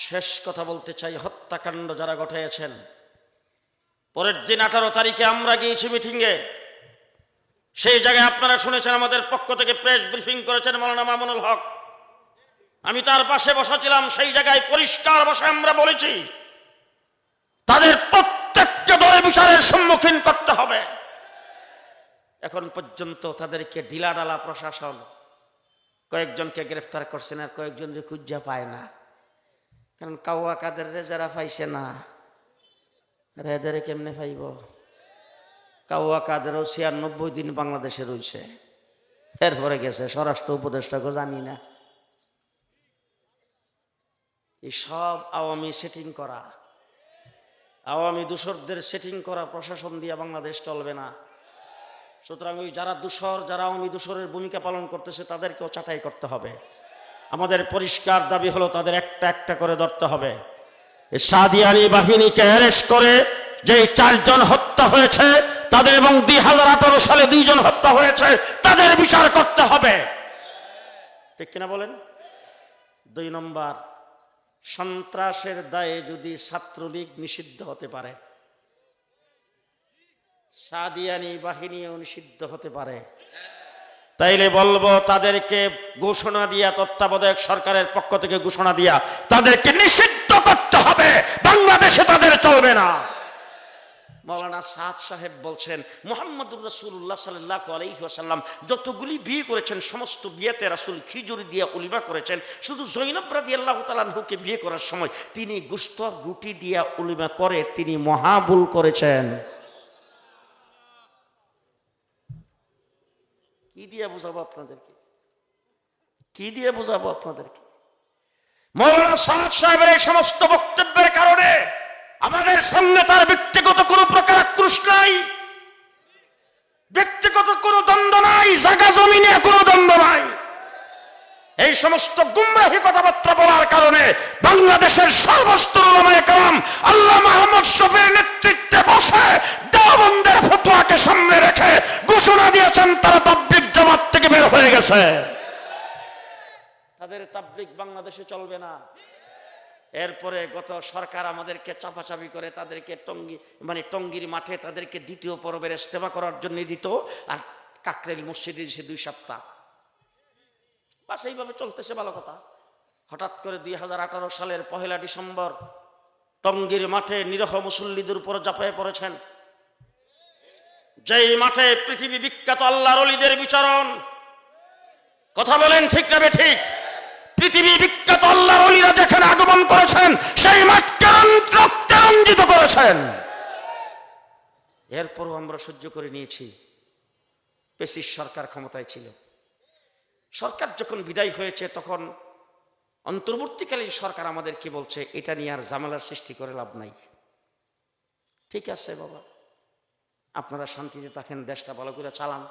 শেষ কথা বলতে চাই, হত্যাকাণ্ড যারা ঘটিয়েছেন, পরের দিন 18 তারিখে আমরা গিয়েছি মিটিংয়ে। সেই জায়গায় আপনারা শুনেছেন আমাদের পক্ষ থেকে প্রেস ব্রিফিং করেছেন মাওলানা মামুনুল হক। আমি তার পাশে বসেছিলাম। সেই জায়গায় পরিষ্কার ভাষায় আমরা বলেছি, তাদের প্রত্যেককে ধরে বিচারের সম্মুখীন করতে হবে। এখন পর্যন্ত তাদেরকে ঢিলাঢালা প্রশাসন, কয়েকজনকে গ্রেফতার করছেন আর কয়েকজনকে খুঁজা পায় না। কারণ কাউয়া কাদের যারা পাইছে না, এদের কেমনে পাইব? কাউয়া কাদেরও 96 দিন বাংলাদেশে রয়েছে, এরপরে গেছে স্বরাষ্ট্র উপদেষ্টাকে জানি না। এই সব আওয়ামী সেটিং করা, আওয়ামী দূষরদের সেটিং করা প্রশাসন দিয়ে বাংলাদেশ চলবে না। সুতরাং ওই যারা দূষর, যারা আওয়ামী দূষরের ভূমিকা পালন করতেছে তাদেরকেও চাটাই করতে হবে। আমাদের পরিষ্কার দাবি হলো তাদের একটা একটা করে ধরতে হবে। সাদিয়ানি বাহিনীকে অ্যারেস্ট করে যে 4 জন হত্যা হয়েছে তাদের, এবং 2018 সালে 2 জন হত্যা হয়েছে, তাদের বিচার করতে হবে। ঠিক কিনা বলেন? 2 নম্বর, সন্ত্রাসের দায়ে যদি ছাত্রলীগ নিষিদ্ধ হতে পারে, সাদিয়ানি বাহিনীও নিষিদ্ধ হতে পারে, তাইলে বলবো তাদেরকে ঘোষণা দিয়া, তত্ত্বাবধায়ক সরকারের পক্ষ থেকে ঘোষণা দিয়া তাদেরকে নিষিদ্ধ করতে হবে। বাংলাদেশে তাদের চলবে না। মাওলানা সাদ সাহেব বলছেন, মুহাম্মদুর রাসূলুল্লাহ সাল্লাল্লাহু আলাইহি ওয়াসাল্লাম যতগুলি বিয়ে করেছেন সমস্ত বিয়েতে রাসূল খিজুরি দিয়ে উলিমা করেছেন। শুধু জৈনব রাদিয়াল্লাহু তাআলা আনহুকে বিয়ে করার সময় তিনি গোশত রুটি দিয়া উলিমা করে তিনি মহাভুল করেছেন। কি দিয়ে বোঝাবো আপনাদেরকে? কি দিয়ে বোঝাবো আপনাদেরকে? মাওলানা সাদ সাহেবের এই সমস্ত বক্তব্যের কারণে আমাদের সামনে তার ব্যক্তিগত কোনো প্রকার আক্রোশ নাই, ব্যক্তিগত কোনো দ্বন্দ্ব নাই, জায়গা জমিনে কোনো দ্বন্দ্ব নাই। এই সমস্ত গুমরাহী কথাবার্তা বলার কারণে বাংলাদেশের সর্বস্তর উলামায়ে কেরাম আল্লাহ মুহাম্মদ শফির নেতৃত্বে বসে দেওবন্দের ফতোয়াকে সামনে রেখে ঘোষণা দিয়েছেন তারা তাবলীগ জামাত থেকে বের হয়ে গেছে। তাদের তাবলীগ বাংলাদেশে চলবে না। এরপরে গত সরকার আমাদেরকে চাপাচাপি করে তাদেরকে টঙ্গীর মাঠে তাদেরকে 2য় পর্বের ইজতেমা করার জন্য দিত, আর কাকরাইল মসজিদে দিয়েছে 2 সপ্তাহ। বাস এইভাবে চলতেছে, ভালো কথা। হঠাৎ করে 2018 সালের 1 ডিসেম্বর টঙ্গীর মাঠে নিরহ মুসল্লিদের উপর ঝাঁপিয়ে পড়েছেন, যেই মাঠে পৃথিবী বিখ্যাত আল্লাহর ওলিদের বিচরণ। কথা বলেন ঠিক না ঠিক? পৃথিবী বিখ্যাত আল্লাহর ওলিরা যেখানে আগমন করেছেন সেই মাঠকে রক্তে রঞ্জিত করেছেন। এরপরও আমরা সহ্য করে নিয়েছি। পেশিস সরকার ক্ষমতায় ছিল। সরকার যখন বিদায় হয়েছে তখন অন্তর্বর্তীকালীন সরকার আমাদেরকে বলছে এটা নিয়ে আর ঝামেলার সৃষ্টি করে লাভ নাই। ঠিক আছে বাবা, আপনারা শান্তিতে থাকেন, দেশটা ভালো করে চালান,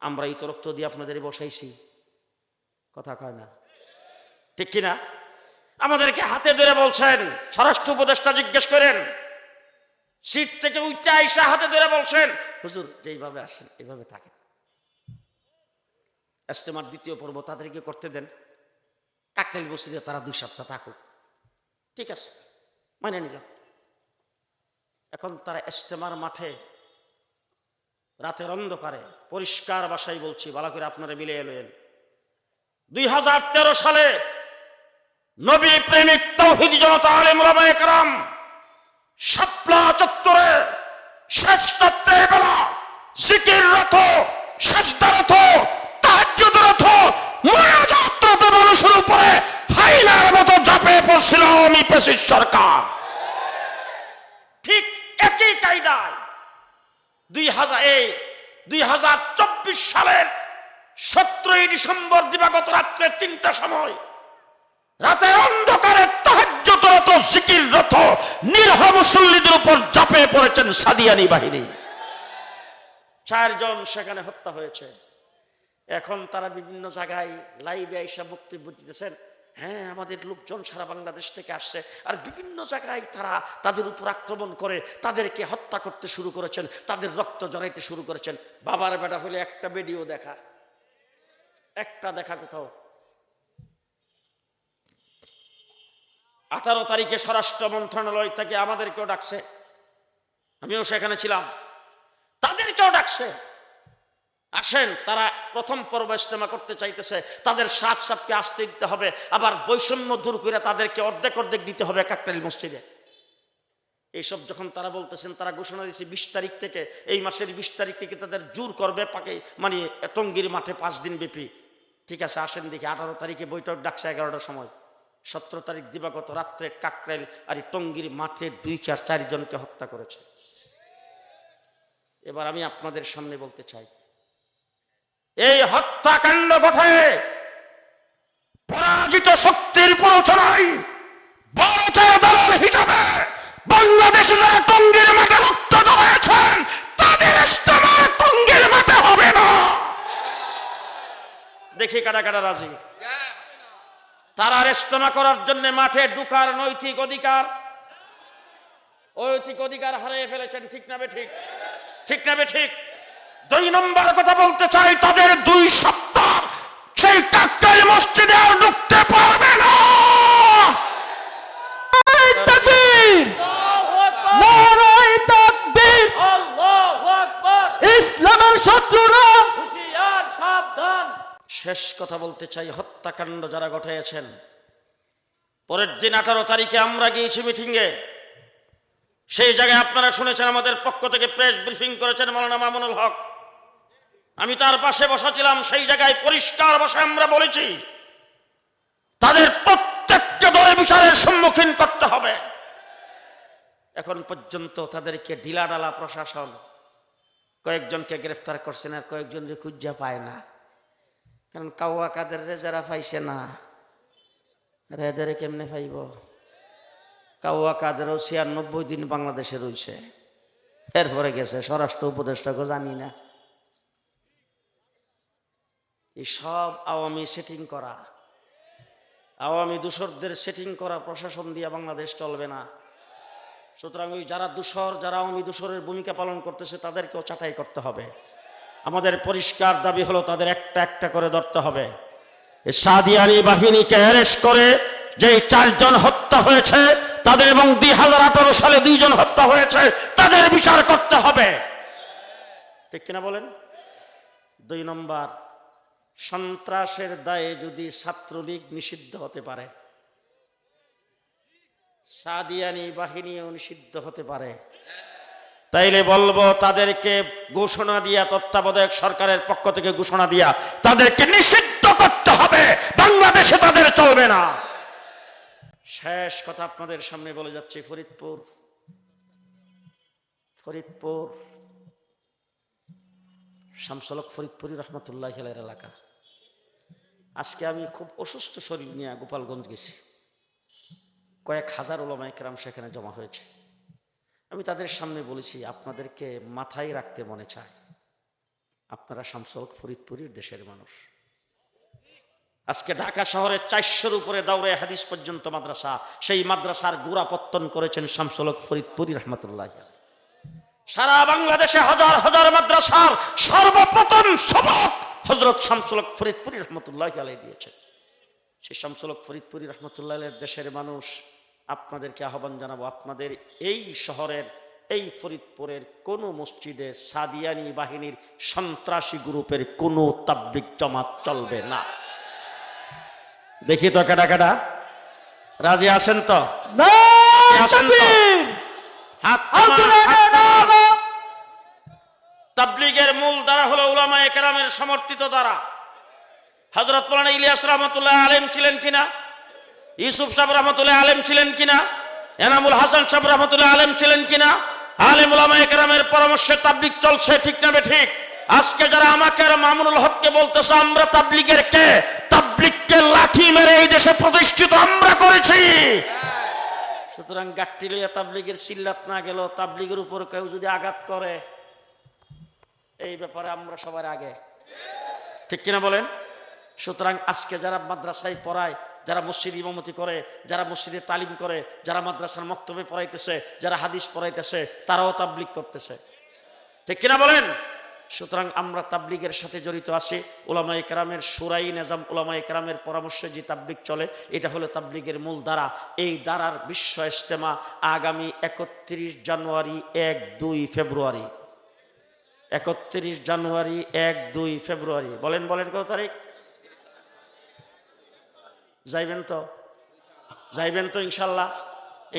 আমরা এই তো রক্ত দিয়ে আপনাদের বসাইছি। কথা কয় না? ঠিক কিনা? আমাদেরকে হাতে ধরে বলছেন, স্বরাষ্ট্র উপদেষ্টা জিজ্ঞেস করেন, সিট থেকে উঠতে আইসা হাতে ধরে বলছেন, হুজুর যেইভাবে আসেন এইভাবে থাকেন, ইজতেমার 2য় পর্ব তাদেরকে করতে দেন, কাকরাইল মসজিদে তারা 2 সপ্তাহ থাকুক। ঠিক আছে, মানে নিলাম। এখন তারা ইজতেমার মাঠে রাতের অন্ধকারে, পরিষ্কার ভাষায় বলছি, ভালো করে আপনারা মিলে এলেন, 2013 সালে নবী প্রেমিক তাওহীদি জনতা আলেম ওলামায়ে কেরাম শাপলা চত্বরে শ্রেষ্ঠত্বের বেলা জিকিররত, সাজদারত, তাহাজ্জুদরত, মুনাজাতরত মানুষের উপরে হাইনার মতো ঝাঁপিয়ে পড়ছিল আওয়ামী পেশিস সরকার। ঠিক একই কায়দায় 2024 সালের 17 ডিসেম্বর দিবাগত রাত্রে 3টার সময় রাতের অন্ধকারে তাহাজ্জুদরত, জিকিররত নিরহ মুসল্লিদের উপর ঝাঁপিয়ে পড়েছেন সাদিয়ানি বাহিনী। 4 জন সেখানে হত্যা হয়েছে। এখন তারা বিভিন্ন জায়গায় লাইভে আইসা বক্তব্য দিতেছেন, হ্যাঁ আমাদের লোকজন সারা বাংলাদেশ থেকে আসছে, আর বিভিন্ন জায়গায় তারা তাদের উপর আক্রমণ করে তাদেরকে হত্যা করতে শুরু করেছেন, তাদের রক্ত জড়াইতে শুরু করেছেন। বাবার বেটা হলে একটা ভিডিও দেখা, একটা দেখা কোথাও। 18 তারিখে স্বরাষ্ট্র মন্ত্রণালয় থেকে আমাদেরকেও ডাকছে, আমিও সেখানে ছিলাম, তাদেরকেও ডাকছে, আসেন। তারা প্রথম পর্ব ইজতেমা করতে চাইতেছে, তাদের সাপকে আসতে দিতে হবে, আবার বৈষম্য দূর করে তাদেরকে অর্ধেক অর্ধেক দিতে হবে কাকরাইল মসজিদে। এইসব যখন তারা বলতেছেন, তারা ঘোষণা দিয়েছে 20 তারিখ থেকে, এই মাসের 20 তারিখ থেকে তাদের জোর করবে পাকে, মানে টঙ্গীর মাঠে 5 দিন ব্যাপী। ঠিক আছে, আসেন দেখি। 18 তারিখে বৈঠক ডাকছে 11টার সময়, 17 তারিখ দিবাগত রাত্রে কাকরাইল আর টঙ্গীর মাঠে 2-4 জনকে হত্যা করেছে। এবার আমি আপনাদের সামনে বলতে চাই, এই হত্যাকাণ্ড ঘটায় পরাজিত শক্তির প্ররোচনায় ভারতের দল হিসাবে বাংলাদেশের টঙ্গীর মাঠে রক্ত জমায়েছেন, তাদের ইজতেমা টঙ্গীর মাঠে হবে না। দেখি কারা কারা রাজি। তারা ইজতেমা করার জন্য মাঠে ঢুকার নৈতিক অধিকার হারিয়ে ফেলেছেন। ঠিক না বেঠিক? ঠিক না বেঠিক? 2 নম্বর কথা বলতে চাই, তাদের 2 সপ্তাহ সেই কাকরাইল মসজিদে আর ঢুকতে পারবে না। ইসলামের শত্রুরা হুঁশিয়ার, সাবধান। শেষ কথা বলতে চাই, হত্যাকাণ্ড যারা ঘটিয়েছেন, পরের দিন 18 তারিখে আমরা গিয়েছি মিটিংয়ে। সেই জায়গায় আপনারা শুনেছেন, আমাদের পক্ষ থেকে প্রেস ব্রিফিং করেছেন মাওলানা মামুনুল হক। আমি তার পাশে বসেছিলাম। সেই জায়গায় পরিষ্কার ভাষায় আমরা বলেছি, তাদের প্রত্যেককে ধরে বিচারের সম্মুখীন করতে হবে। এখন পর্যন্ত তাদেরকে ঢিলাঢালা প্রশাসন, কয়েকজনকে গ্রেফতার করছেন আর কয়েকজনকে খুঁজা পায় না। কারণ কাউয়া কাদের যারা পাইছে না, এদের কেমনে পাইব? কাউয়া কাদেরও 96 দিন বাংলাদেশে রয়েছে, এরপরে গেছে স্বরাষ্ট্র উপদেষ্টাকে জানি না। এই সব আওয়ামী সেটিং করা, আওয়ামী দূষরদের সেটিং করা প্রশাসন দিয়ে বাংলাদেশ চলবে না। সুতরাং ওই যারা দূষর, যারা আওয়ামী দূষরের ভূমিকা পালন করতেছে, তাদেরকেও চাটাই করতে হবে। আমাদের পরিষ্কার দাবি হলো, তাদের একটা একটা করে ধরতে হবে। সাদিয়ানি বাহিনীকে অ্যারেস্ট করে যেই 4 জন হত্যা হয়েছে তাদের, এবং 2018 সালে 2 জন হত্যা হয়েছে, তাদের বিচার করতে হবে। ঠিক কিনা বলেন? 2 নম্বর, সন্ত্রাসের দায়ে যদি ছাত্রলীগ নিষিদ্ধ হতে পারে, সাদিয়ানি বাহিনীও নিষিদ্ধ হতে পারে, তাইলে বলবো তাদেরকে ঘোষণা দিয়া, তত্ত্বাবধায়ক সরকারের পক্ষ থেকে ঘোষণা দিয়া তাদেরকে নিষিদ্ধ করতে হবে। বাংলাদেশে তাদের চলবে না। শেষ কথা আপনাদের সামনে বলে যাচ্ছি, ফরিদপুর শামসুল হক ফরিদপুরি রহমতুল্লাহ আলাইহির এলাকা। আজকে আমি খুব অসুস্থ শরীর নিয়ে গোপালগঞ্জ গেছি। কয়েক হাজার ওলামায়ে কেরাম সেখানে জমা হয়েছে। আমি তাদের সামনে বলেছি, আপনাদেরকে মাথায় রাখতে মনে চায়, আপনারা শামসুল হক ফরিদপুরির দেশের মানুষ। আজকে ঢাকা শহরে 400-র উপরে দাওরে হাদিস পর্যন্ত মাদ্রাসা, সেই মাদ্রাসার গোড়াপত্তন করেছেন শামসুল হক ফরিদপুরি রহমতুল্লাহ। সারা বাংলাদেশে হাজার হাজার মাদ্রাসার সর্বপ্রথম সবক হযরত শামসুল হক ফরিদপুরি রহমতুল্লাহ আলাইহি দিয়েছেন। সেই শামসুল হক ফরিদপুরি রহমতুল্লাহ আলাইহির দেশের মানুষ, আপনাদেরকে আহ্বান জানাবো, আপনাদের এই শহরের, এই ফরিদপুরের কোন মসজিদে সাদিয়ানি বাহিনীর সন্ত্রাসী গ্রুপের কোন তাবলীগ জামাত চলবে না। দেখি তো কাটা কাটা রাজি আছেন তো? তাবলীগের মূল দ্বারা হলো উলামায়ে কেরামের সমর্থিত দ্বারা। হযরত মাওলানা ইলিয়াস রহমতুল্লাহ আলেম ছিলেন কিনা, ইউসুফ সাহেব রহমতুল্লাহ আলেম ছিলেন কিনা, এনামুল হাসান সাহেব রহমতুল্লাহ আলেম ছিলেন কিনা, আলেম উলামায়ে কেরামের পরামর্শে তাবলীগ চলছে। ঠিক না বেঠিক? আজকে যারা আমাকে আর মামুনুল হককে বলতেছে আমরা তাবলীগের কে, তাবলীগকে লাঠি মেরে এই দেশে প্রতিষ্ঠিত আমরা করেছি। সুতরাং গাট্টি লইয়া তাবলীগের সিল্লাত না গেল, তাবলীগের উপর কেউ যদি আঘাত করে, এই ব্যাপারে আমরা সবার আগে। ঠিক কিনা বলেন? সুতরাং আজকে যারা মাদ্রাসায় পড়ায়, যারা মসজিদ ইমামতি করে, যারা মসজিদে তালিম করে, যারা মাদ্রাসার মক্তবে পড়াইতেছে, যারা হাদিস পড়াইতেছে, তারাও তাবলীগ করতেছে। ঠিক কিনা বলেন? সুতরাং আমরা তাবলিগের সাথে জড়িত আছি। উলামায়ে কেরামের শুরাই নিজাম, উলামায়ে কেরামের পরামর্শে যে তাবলিগ চলে, এটা হলো তাবলিগের মূল ধারা। এই ধারার বিশ্ব ইজতেমা আগামী 31 জানুয়ারি 1-2 ফেব্রুয়ারি, 31 জানুয়ারি 1-2 ফেব্রুয়ারি, বলেন কত তারিখ? যাইবেন তো ইনশাল্লাহ?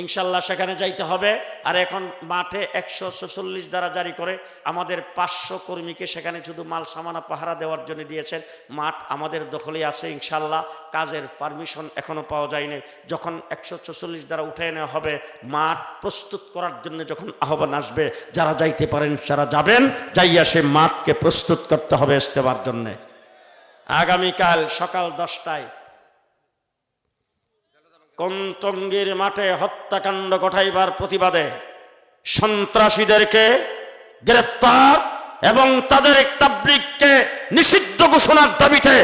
ইনশাল্লাহ সেখানে যাইতে হবে। আর এখন মাঠে 146 দ্বারা জারি করে আমাদের 500 কর্মীকে সেখানে শুধু মাল সামানা পাহারা দেওয়ার জন্য দিয়েছেন। মাঠ আমাদের দখলে আছে ইনশাল্লাহ, কাজের পারমিশন এখনো পাওয়া যায়নি। যখন 146 দ্বারা উঠে নেওয়া হবে, মাঠ প্রস্তুত করার জন্য যখন আহ্বান আসবে, যারা যাইতে পারেন তারা যাবেন, যাইয়া সে মাঠকে প্রস্তুত করতে হবে ইজতেমার জন্য। আগামীকাল সকাল 10টায় কন্তঙ্গীর মাঠে হত্যাকাণ্ড ঘটাইবার প্রতিবাদে সন্ত্রাসীদেরকে গ্রেফতার এবং তাদের তাবলীগকে নিষিদ্ধ ঘোষণার দাবিতে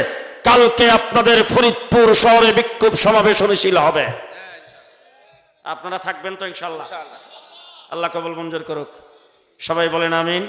কালকে আপনাদের ফরিদপুর শহরে বিক্ষোভ সমাবেশ অনুষ্ঠিত হবে। আপনারা থাকবেন তো ইনশাআল্লাহ? আল্লাহ কবুল মঞ্জুর করুক। সবাই বলেন আমিন।